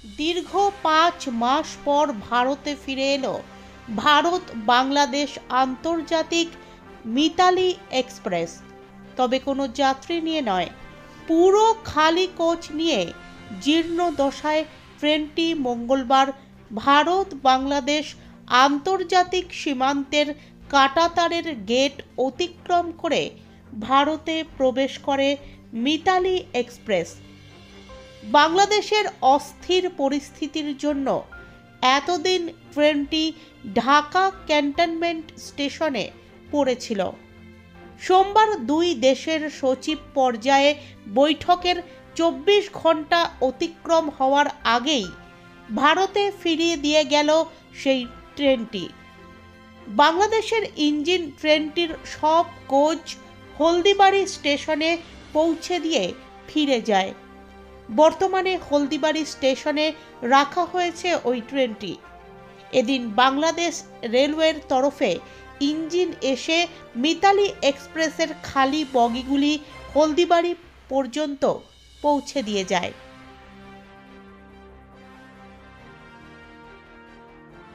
দীর্ঘ 5 মাস পর ভারতে ফিরে এলো ভারত বাংলাদেশ আন্তর্জাতিক মিতালি এক্সপ্রেস। তবে কোনো যাত্রী নিয়ে নয়, পুরো খালি কোচ নিয়ে জীর্ণ দশায় ট্রেনটি মঙ্গলবার ভারত বাংলাদেশ আন্তর্জাতিক সীমান্তের কাঁটাতারের গেট অতিক্রম করে ভারতে প্রবেশ করে মিতালি এক্সপ্রেস। বাংলাদেশের অস্থির পরিস্থিতির জন্য এতদিন ট্রেনটি ঢাকা ক্যান্টনমেন্ট স্টেশনে পড়েছিল। সোমবার দুই দেশের সচিব পর্যায়ে বৈঠকের 24 ঘন্টা অতিক্রম হওয়ার আগেই ভারতে ফিরিয়ে দিয়ে গেল সেই ট্রেনটি। বাংলাদেশের ইঞ্জিন ট্রেনটির সব কোচ হলদিবাড়ি স্টেশনে পৌঁছে দিয়ে ফিরে যায়। বর্তমানে হলদিবাড়ি স্টেশনে রাখা হয়েছে ওই ট্রেনটি। এদিন বাংলাদেশ রেলওয়ের তরফে ইঞ্জিন এসে মিতালি এক্সপ্রেসের খালি বগিগুলি হলদিবাড়ি পর্যন্ত পৌঁছে দিয়ে যায়।